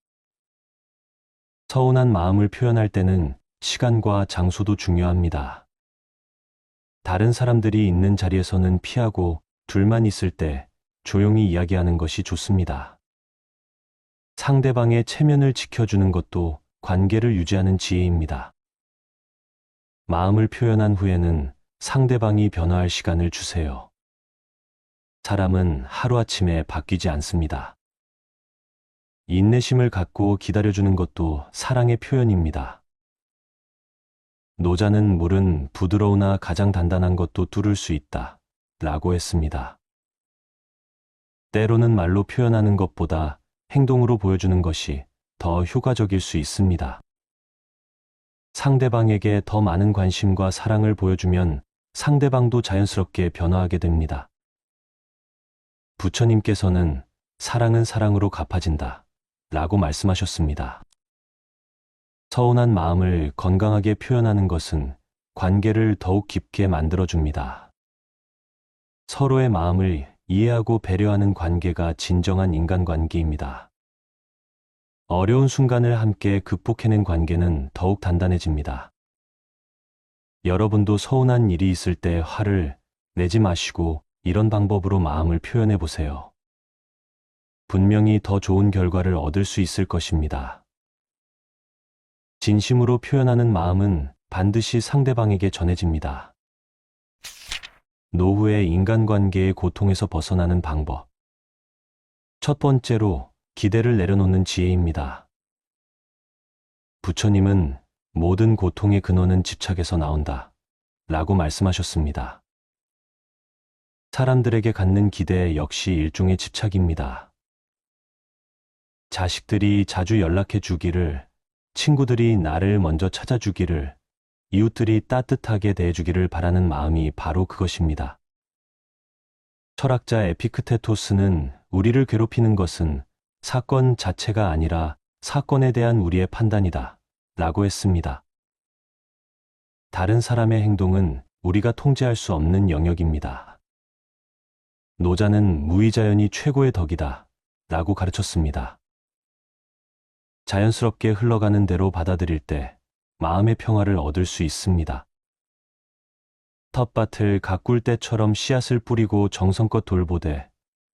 서운한 마음을 표현할 때는 시간과 장소도 중요합니다. 다른 사람들이 있는 자리에서는 피하고 둘만 있을 때 조용히 이야기하는 것이 좋습니다. 상대방의 체면을 지켜주는 것도 관계를 유지하는 지혜입니다. 마음을 표현한 후에는 상대방이 변화할 시간을 주세요. 사람은 하루아침에 바뀌지 않습니다. 인내심을 갖고 기다려주는 것도 사랑의 표현입니다. 노자는 물은 부드러우나 가장 단단한 것도 뚫을 수 있다 라고 했습니다. 때로는 말로 표현하는 것보다 행동으로 보여주는 것이 더 효과적일 수 있습니다. 상대방에게 더 많은 관심과 사랑을 보여주면 상대방도 자연스럽게 변화하게 됩니다. 부처님께서는 사랑은 사랑으로 갚아진다 라고 말씀하셨습니다. 서운한 마음을 건강하게 표현하는 것은 관계를 더욱 깊게 만들어줍니다. 서로의 마음을 이해하고 배려하는 관계가 진정한 인간관계입니다. 어려운 순간을 함께 극복해낸 관계는 더욱 단단해집니다. 여러분도 서운한 일이 있을 때 화를 내지 마시고 이런 방법으로 마음을 표현해 보세요. 분명히 더 좋은 결과를 얻을 수 있을 것입니다. 진심으로 표현하는 마음은 반드시 상대방에게 전해집니다. 노후의 인간관계의 고통에서 벗어나는 방법. 첫 번째로 기대를 내려놓는 지혜입니다. 부처님은 모든 고통의 근원은 집착에서 나온다 라고 말씀하셨습니다. 사람들에게 갖는 기대 역시 일종의 집착입니다. 자식들이 자주 연락해 주기를, 친구들이 나를 먼저 찾아주기를, 이웃들이 따뜻하게 대해주기를 바라는 마음이 바로 그것입니다. 철학자 에피크테토스는 우리를 괴롭히는 것은 사건 자체가 아니라 사건에 대한 우리의 판단이다 라고 했습니다. 다른 사람의 행동은 우리가 통제할 수 없는 영역입니다. 노자는 무의자연이 최고의 덕이다 라고 가르쳤습니다. 자연스럽게 흘러가는 대로 받아들일 때 마음의 평화를 얻을 수 있습니다. 텃밭을 가꿀 때처럼 씨앗을 뿌리고 정성껏 돌보되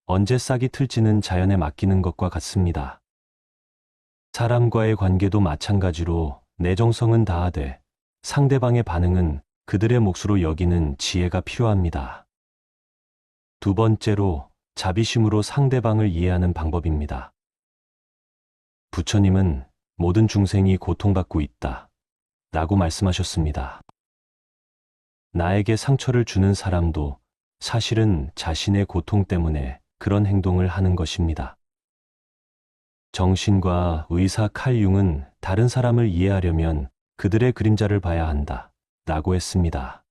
언제 싹이 틀지는 자연에 맡기는 것과 같습니다. 사람과의 관계도 마찬가지로 내 정성은 다하되 상대방의 반응은 그들의 몫으로 여기는 지혜가 필요합니다. 두 번째로 자비심으로 상대방을 이해하는 방법입니다. 부처님은 모든 중생이 고통받고 있다 라고 말씀하셨습니다. 나에게 상처를 주는 사람도 사실은 자신의 고통 때문에 그런 행동을 하는 것입니다. 정신과 의사 칼 융은 다른 사람을 이해하려면 그들의 그림자를 봐야 한다 라고 했습니다.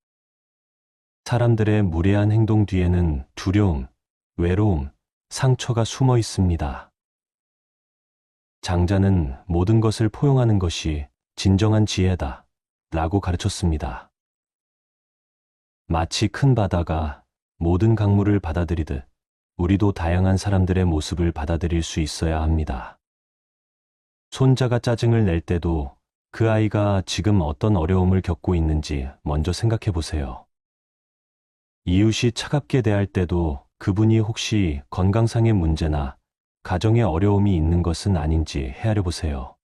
사람들의 무례한 행동 뒤에는 두려움, 외로움, 상처가 숨어 있습니다. 장자는 모든 것을 포용하는 것이 진정한 지혜다 라고 가르쳤습니다. 마치 큰 바다가 모든 강물을 받아들이듯 우리도 다양한 사람들의 모습을 받아들일 수 있어야 합니다. 손자가 짜증을 낼 때도 그 아이가 지금 어떤 어려움을 겪고 있는지 먼저 생각해 보세요. 이웃이 차갑게 대할 때도 그분이 혹시 건강상의 문제나 가정에 어려움이 있는 것은 아닌지 헤아려 보세요.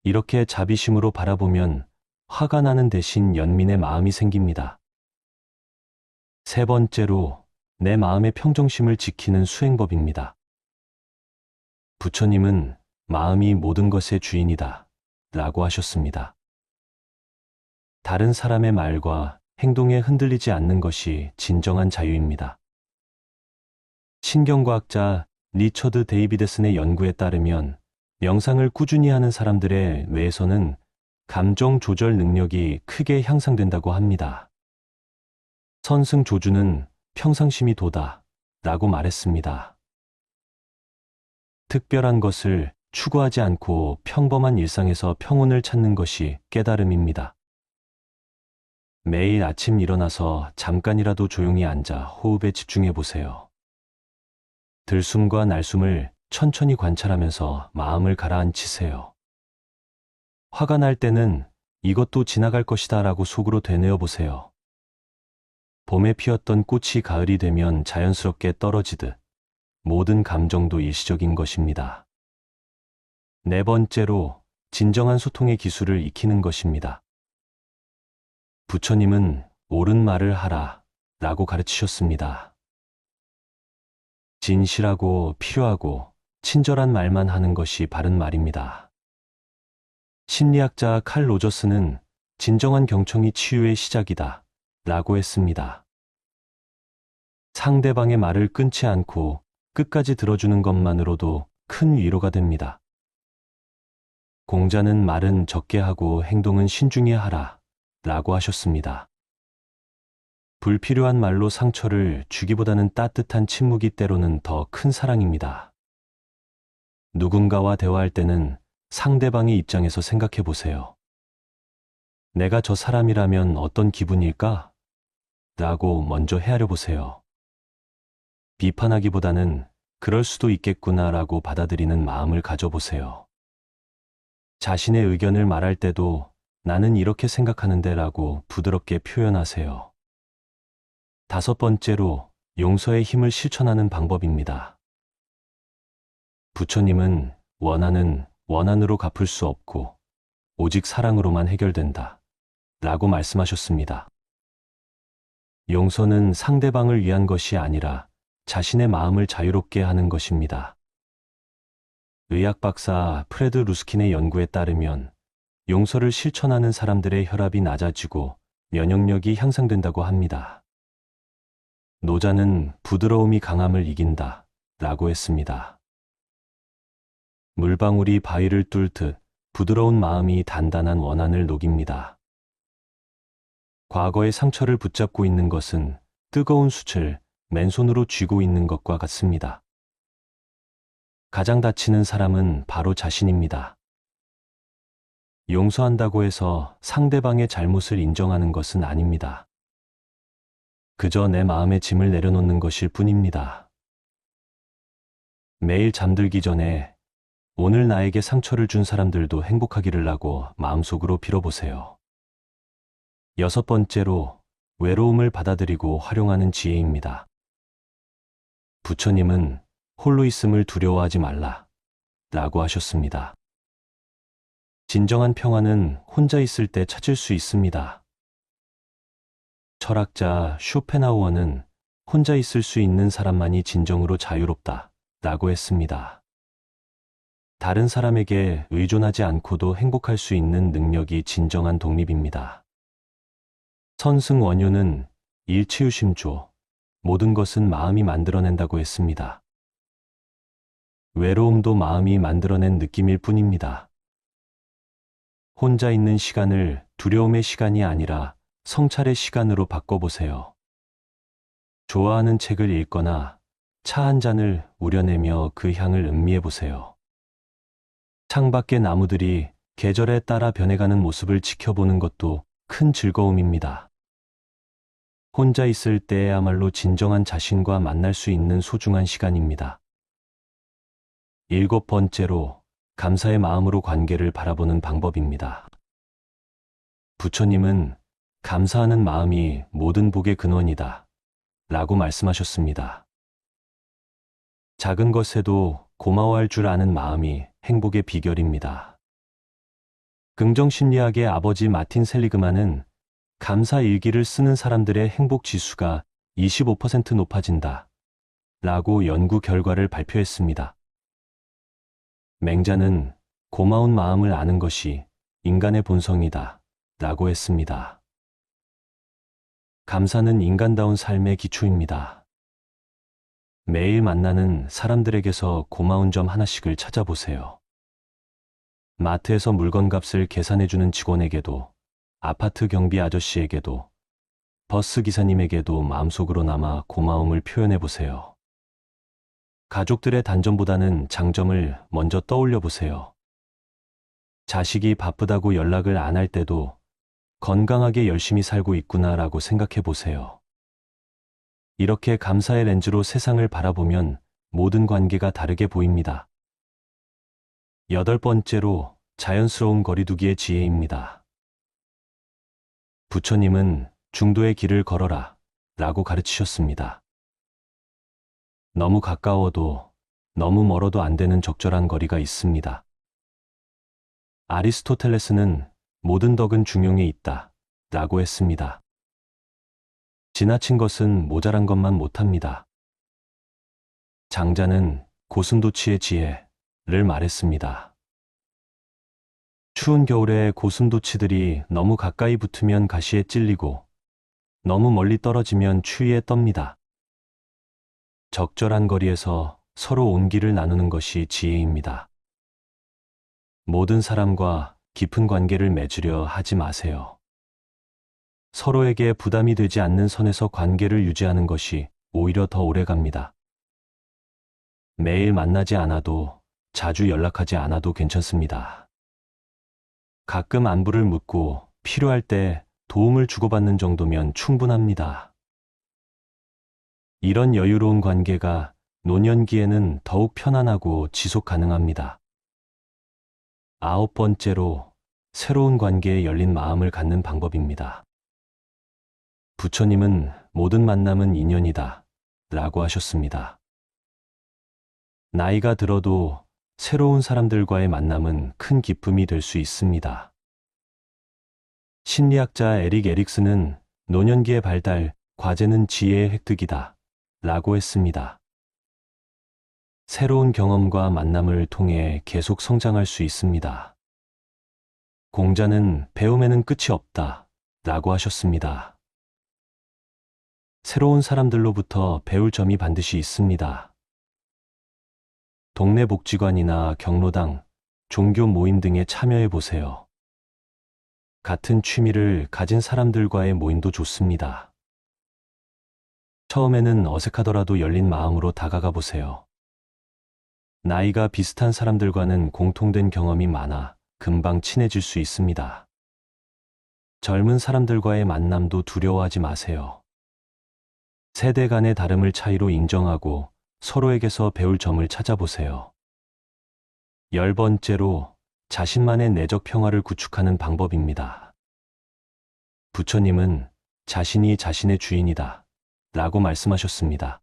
이렇게 자비심으로 바라보면 화가 나는 대신 연민의 마음이 생깁니다. 세 번째로 내 마음의 평정심을 지키는 수행법입니다. 부처님은 마음이 모든 것의 주인이다 라고 하셨습니다. 다른 사람의 말과 행동에 흔들리지 않는 것이 진정한 자유입니다. 신경과학자 리처드 데이비드슨의 연구에 따르면 명상을 꾸준히 하는 사람들의 뇌에서는 감정 조절 능력이 크게 향상된다고 합니다. 선승 조주는 평상심이 도다 라고 말했습니다. 특별한 것을 추구하지 않고 평범한 일상에서 평온을 찾는 것이 깨달음입니다. 매일 아침 일어나서 잠깐이라도 조용히 앉아 호흡에 집중해 보세요. 들숨과 날숨을 천천히 관찰하면서 마음을 가라앉히세요. 화가 날 때는 이것도 지나갈 것이다 라고 속으로 되뇌어 보세요. 봄에 피었던 꽃이 가을이 되면 자연스럽게 떨어지듯 모든 감정도 일시적인 것입니다. 네 번째로 진정한 소통의 기술을 익히는 것입니다. 부처님은 옳은 말을 하라 라고 가르치셨습니다. 진실하고 필요하고 친절한 말만 하는 것이 바른 말입니다. 심리학자 칼 로저스는 진정한 경청이 치유의 시작이다 라고 했습니다. 상대방의 말을 끊지 않고 끝까지 들어주는 것만으로도 큰 위로가 됩니다. 공자는 말은 적게 하고 행동은 신중히 하라 라고 하셨습니다. 불필요한 말로 상처를 주기보다는 따뜻한 침묵이 때로는 더 큰 사랑입니다. 누군가와 대화할 때는 상대방의 입장에서 생각해 보세요. 내가 저 사람이라면 어떤 기분일까? 라고 먼저 헤아려 보세요. 비판하기보다는 그럴 수도 있겠구나 라고 받아들이는 마음을 가져보세요. 자신의 의견을 말할 때도 나는 이렇게 생각하는데 라고 부드럽게 표현하세요. 다섯 번째로 용서의 힘을 실천하는 방법입니다. 부처님은 원한은 원한으로 갚을 수 없고 오직 사랑으로만 해결된다 라고 말씀하셨습니다. 용서는 상대방을 위한 것이 아니라 자신의 마음을 자유롭게 하는 것입니다. 의학 박사 프레드 루스킨의 연구에 따르면 용서를 실천하는 사람들의 혈압이 낮아지고 면역력이 향상된다고 합니다. 노자는 부드러움이 강함을 이긴다 라고 했습니다. 물방울이 바위를 뚫듯 부드러운 마음이 단단한 원한을 녹입니다. 과거의 상처를 붙잡고 있는 것은 뜨거운 숯을 맨손으로 쥐고 있는 것과 같습니다. 가장 다치는 사람은 바로 자신입니다. 용서한다고 해서 상대방의 잘못을 인정하는 것은 아닙니다. 그저 내 마음의 짐을 내려놓는 것일 뿐입니다. 매일 잠들기 전에 오늘 나에게 상처를 준 사람들도 행복하기를 하고 마음속으로 빌어보세요. 6번째로 외로움을 받아들이고 활용하는 지혜입니다. 부처님은 홀로 있음을 두려워하지 말라 라고 하셨습니다. 진정한 평화는 혼자 있을 때 찾을 수 있습니다. 철학자 쇼펜하우어는 혼자 있을 수 있는 사람만이 진정으로 자유롭다 라고 했습니다. 다른 사람에게 의존하지 않고도 행복할 수 있는 능력이 진정한 독립입니다. 선승원효는 일치유심조, 모든 것은 마음이 만들어낸다고 했습니다. 외로움도 마음이 만들어낸 느낌일 뿐입니다. 혼자 있는 시간을 두려움의 시간이 아니라 성찰의 시간으로 바꿔보세요. 좋아하는 책을 읽거나 차 한 잔을 우려내며 그 향을 음미해보세요. 창밖의 나무들이 계절에 따라 변해가는 모습을 지켜보는 것도 큰 즐거움입니다. 혼자 있을 때야말로 진정한 자신과 만날 수 있는 소중한 시간입니다. 7번째로 감사의 마음으로 관계를 바라보는 방법입니다. 부처님은 감사하는 마음이 모든 복의 근원이다 라고 말씀하셨습니다. 작은 것에도 고마워할 줄 아는 마음이 행복의 비결입니다. 긍정심리학의 아버지 마틴 셀리그만은 감사 일기를 쓰는 사람들의 행복 지수가 25% 높아진다 라고 연구 결과를 발표했습니다. 맹자는 고마운 마음을 아는 것이 인간의 본성이다 라고 했습니다. 감사는 인간다운 삶의 기초입니다. 매일 만나는 사람들에게서 고마운 점 하나씩을 찾아보세요. 마트에서 물건값을 계산해주는 직원에게도, 아파트 경비 아저씨에게도, 버스 기사님에게도 마음속으로 남아 고마움을 표현해보세요. 가족들의 단점보다는 장점을 먼저 떠올려보세요. 자식이 바쁘다고 연락을 안 할 때도 건강하게 열심히 살고 있구나라고 생각해보세요. 이렇게 감사의 렌즈로 세상을 바라보면 모든 관계가 다르게 보입니다. 8번째로 자연스러운 거리두기의 지혜입니다. 부처님은 중도의 길을 걸어라 라고 가르치셨습니다. 너무 가까워도 너무 멀어도 안 되는 적절한 거리가 있습니다. 아리스토텔레스는 모든 덕은 중용에 있다 라고 했습니다. 지나친 것은 모자란 것만 못합니다. 장자는 고슴도치의 지혜를 말했습니다. 추운 겨울에 고슴도치들이 너무 가까이 붙으면 가시에 찔리고 너무 멀리 떨어지면 추위에 떱니다. 적절한 거리에서 서로 온기를 나누는 것이 지혜입니다. 모든 사람과 깊은 관계를 맺으려 하지 마세요. 서로에게 부담이 되지 않는 선에서 관계를 유지하는 것이 오히려 더 오래 갑니다. 매일 만나지 않아도, 자주 연락하지 않아도 괜찮습니다. 가끔 안부를 묻고 필요할 때 도움을 주고받는 정도면 충분합니다. 이런 여유로운 관계가 노년기에는 더욱 편안하고 지속 가능합니다. 9번째로 새로운 관계에 열린 마음을 갖는 방법입니다. 부처님은 모든 만남은 인연이다 라고 하셨습니다. 나이가 들어도 새로운 사람들과의 만남은 큰 기쁨이 될 수 있습니다. 심리학자 에릭 에릭슨은 노년기의 발달, 과제는 지혜의 획득이다. 라고 했습니다. 새로운 경험과 만남을 통해 계속 성장할 수 있습니다. 공자는 배움에는 끝이 없다. 라고 하셨습니다. 새로운 사람들로부터 배울 점이 반드시 있습니다. 동네 복지관이나 경로당, 종교 모임 등에 참여해 보세요. 같은 취미를 가진 사람들과의 모임도 좋습니다. 처음에는 어색하더라도 열린 마음으로 다가가 보세요. 나이가 비슷한 사람들과는 공통된 경험이 많아 금방 친해질 수 있습니다. 젊은 사람들과의 만남도 두려워하지 마세요. 세대 간의 다름을 차이로 인정하고 서로에게서 배울 점을 찾아보세요. 10번째로 자신만의 내적 평화를 구축하는 방법입니다. 부처님은 자신이 자신의 주인이다. 라고 말씀하셨습니다.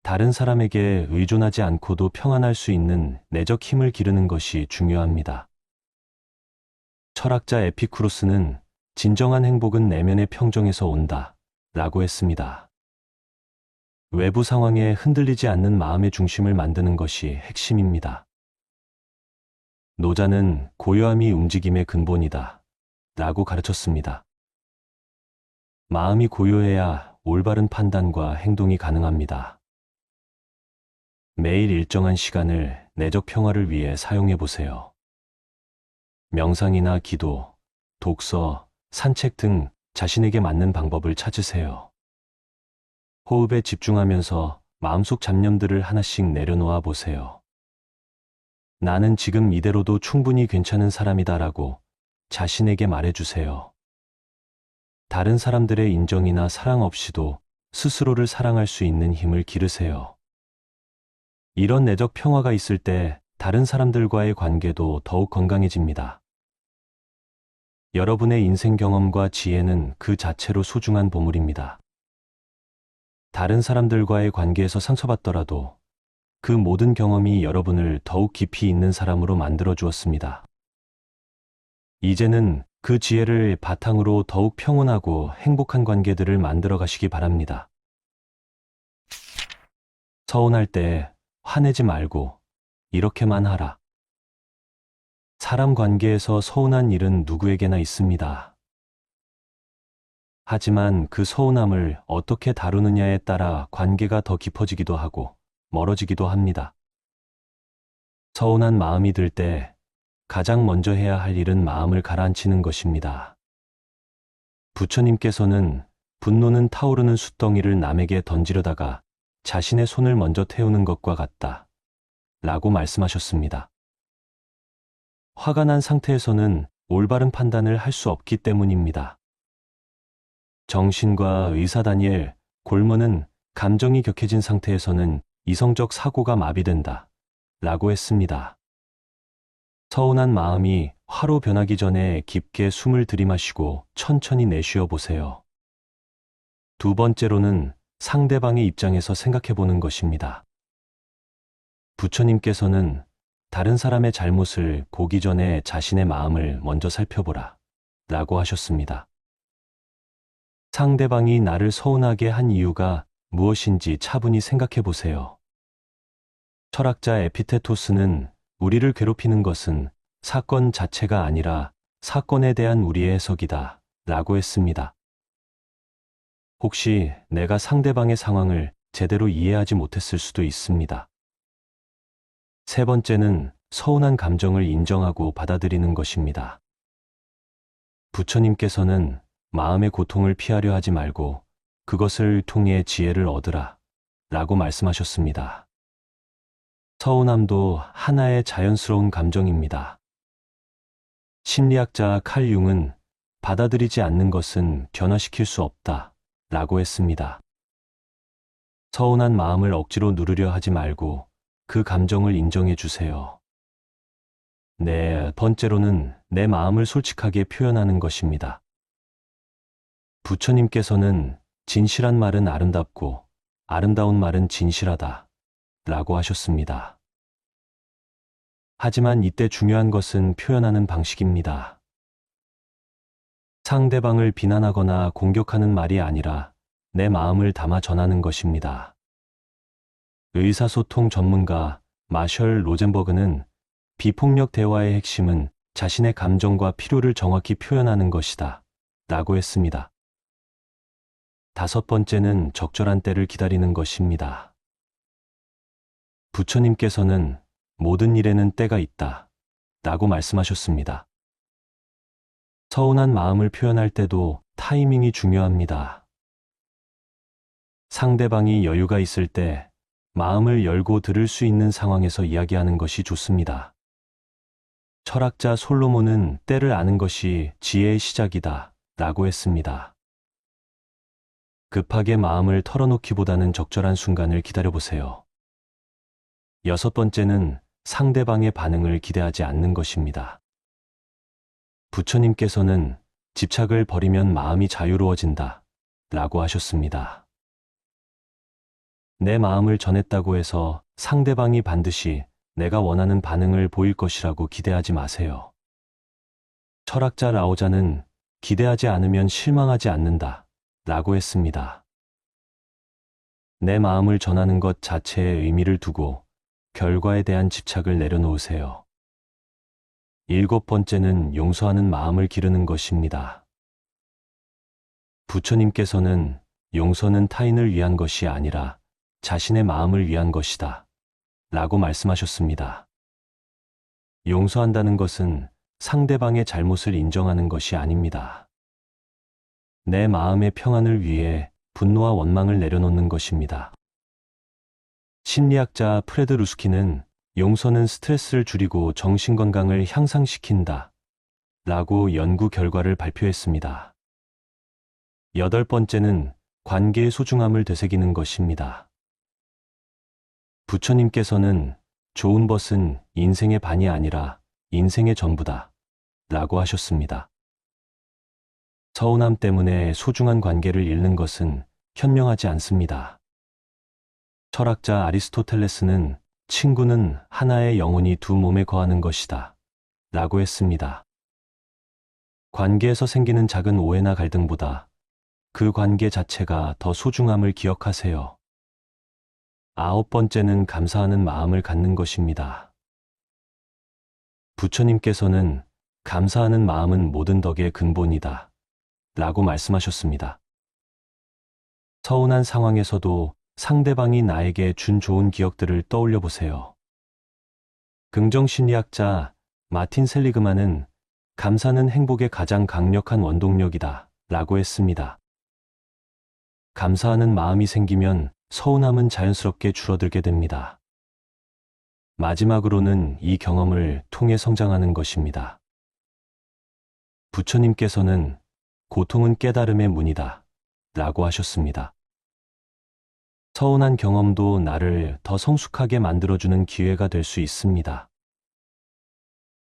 다른 사람에게 의존하지 않고도 평안할 수 있는 내적 힘을 기르는 것이 중요합니다. 철학자 에피쿠로스는 진정한 행복은 내면의 평정에서 온다. 라고 했습니다. 외부 상황에 흔들리지 않는 마음의 중심을 만드는 것이 핵심입니다. 노자는 고요함이 움직임의 근본이다. 라고 가르쳤습니다. 마음이 고요해야 올바른 판단과 행동이 가능합니다. 매일 일정한 시간을 내적 평화를 위해 사용해 보세요. 명상이나 기도, 독서, 산책 등 자신에게 맞는 방법을 찾으세요. 호흡에 집중하면서 마음속 잡념들을 하나씩 내려놓아 보세요. 나는 지금 이대로도 충분히 괜찮은 사람이다라고 자신에게 말해주세요. 다른 사람들의 인정이나 사랑 없이도 스스로를 사랑할 수 있는 힘을 기르세요. 이런 내적 평화가 있을 때 다른 사람들과의 관계도 더욱 건강해집니다. 여러분의 인생 경험과 지혜는 그 자체로 소중한 보물입니다. 다른 사람들과의 관계에서 상처받더라도 그 모든 경험이 여러분을 더욱 깊이 있는 사람으로 만들어 주었습니다. 이제는 그 지혜를 바탕으로 더욱 평온하고 행복한 관계들을 만들어 가시기 바랍니다. 서운할 때 화내지 말고 이렇게만 하라. 사람 관계에서 서운한 일은 누구에게나 있습니다. 하지만 그 서운함을 어떻게 다루느냐에 따라 관계가 더 깊어지기도 하고 멀어지기도 합니다. 서운한 마음이 들 때 가장 먼저 해야 할 일은 마음을 가라앉히는 것입니다. 부처님께서는 분노는 타오르는 숯덩이를 남에게 던지려다가 자신의 손을 먼저 태우는 것과 같다. 라고 말씀하셨습니다. 화가 난 상태에서는 올바른 판단을 할 수 없기 때문입니다. 정신과 의사 다니엘 골먼은 감정이 격해진 상태에서는 이성적 사고가 마비된다. 라고 했습니다. 서운한 마음이 화로 변하기 전에 깊게 숨을 들이마시고 천천히 내쉬어 보세요. 두 번째로는 상대방의 입장에서 생각해 보는 것입니다. 부처님께서는 다른 사람의 잘못을 보기 전에 자신의 마음을 먼저 살펴보라. 라고 하셨습니다. 상대방이 나를 서운하게 한 이유가 무엇인지 차분히 생각해 보세요. 철학자 에피테토스는 우리를 괴롭히는 것은 사건 자체가 아니라 사건에 대한 우리의 해석이다. 라고 했습니다. 혹시 내가 상대방의 상황을 제대로 이해하지 못했을 수도 있습니다. 세 번째는 서운한 감정을 인정하고 받아들이는 것입니다. 부처님께서는 마음의 고통을 피하려 하지 말고 그것을 통해 지혜를 얻으라. 라고 말씀하셨습니다. 서운함도 하나의 자연스러운 감정입니다. 심리학자 칼 융은 받아들이지 않는 것은 변화시킬 수 없다. 라고 했습니다. 서운한 마음을 억지로 누르려 하지 말고 그 감정을 인정해 주세요. 네 번째로는 내 마음을 솔직하게 표현하는 것입니다. 부처님께서는 진실한 말은 아름답고 아름다운 말은 진실하다. 라고 하셨습니다. 하지만 이때 중요한 것은 표현하는 방식입니다. 상대방을 비난하거나 공격하는 말이 아니라 내 마음을 담아 전하는 것입니다. 의사소통 전문가 마셜 로젠버그는 비폭력 대화의 핵심은 자신의 감정과 필요를 정확히 표현하는 것이다 라고 했습니다. 5번째는 적절한 때를 기다리는 것입니다. 부처님께서는 모든 일에는 때가 있다 라고 말씀하셨습니다. 서운한 마음을 표현할 때도 타이밍이 중요합니다. 상대방이 여유가 있을 때 마음을 열고 들을 수 있는 상황에서 이야기하는 것이 좋습니다. 철학자 솔로몬은 때를 아는 것이 지혜의 시작이다 라고 했습니다. 급하게 마음을 털어놓기보다는 적절한 순간을 기다려보세요. 6번째는 상대방의 반응을 기대하지 않는 것입니다. 부처님께서는 집착을 버리면 마음이 자유로워진다 라고 하셨습니다. 내 마음을 전했다고 해서 상대방이 반드시 내가 원하는 반응을 보일 것이라고 기대하지 마세요. 철학자 라오자는 기대하지 않으면 실망하지 않는다 라고 했습니다. 내 마음을 전하는 것 자체에 의미를 두고 결과에 대한 집착을 내려놓으세요. 7번째는 용서하는 마음을 기르는 것입니다. 부처님께서는 용서는 타인을 위한 것이 아니라 자신의 마음을 위한 것이다 라고 말씀하셨습니다. 용서한다는 것은 상대방의 잘못을 인정하는 것이 아닙니다. 내 마음의 평안을 위해 분노와 원망을 내려놓는 것입니다. 심리학자 프레드 루스키는 용서는 스트레스를 줄이고 정신건강을 향상시킨다 라고 연구 결과를 발표했습니다. 8번째는 관계의 소중함을 되새기는 것입니다. 부처님께서는 좋은 것은 인생의 반이 아니라 인생의 전부다 라고 하셨습니다. 서운함 때문에 소중한 관계를 잃는 것은 현명하지 않습니다. 철학자 아리스토텔레스는 친구는 하나의 영혼이 두 몸에 거하는 것이다 라고 했습니다. 관계에서 생기는 작은 오해나 갈등보다 그 관계 자체가 더 소중함을 기억하세요. 9번째는 감사하는 마음을 갖는 것입니다. 부처님께서는 감사하는 마음은 모든 덕의 근본이다 라고 말씀하셨습니다. 서운한 상황에서도 상대방이 나에게 준 좋은 기억들을 떠올려 보세요. 긍정심리학자 마틴 셀리그만은 감사는 행복의 가장 강력한 원동력이다 라고 했습니다. 감사하는 마음이 생기면 서운함은 자연스럽게 줄어들게 됩니다. 마지막으로는 이 경험을 통해 성장하는 것입니다. 부처님께서는 고통은 깨달음의 문이다 라고 하셨습니다. 서운한 경험도 나를 더 성숙하게 만들어주는 기회가 될 수 있습니다.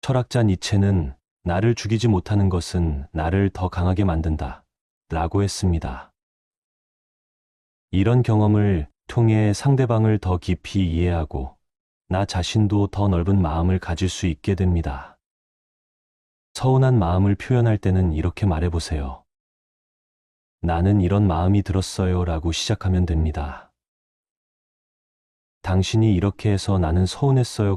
철학자 니체는 나를 죽이지 못하는 것은 나를 더 강하게 만든다 라고 했습니다. 이런 경험을 통해 상대방을 더 깊이 이해하고 나 자신도 더 넓은 마음을 가질 수 있게 됩니다. 서운한 마음을 표현할 때는 이렇게 말해보세요. 나는 이런 마음이 들었어요 라고 시작하면 됩니다. 당신이 이렇게 해서 나는 서운했어요가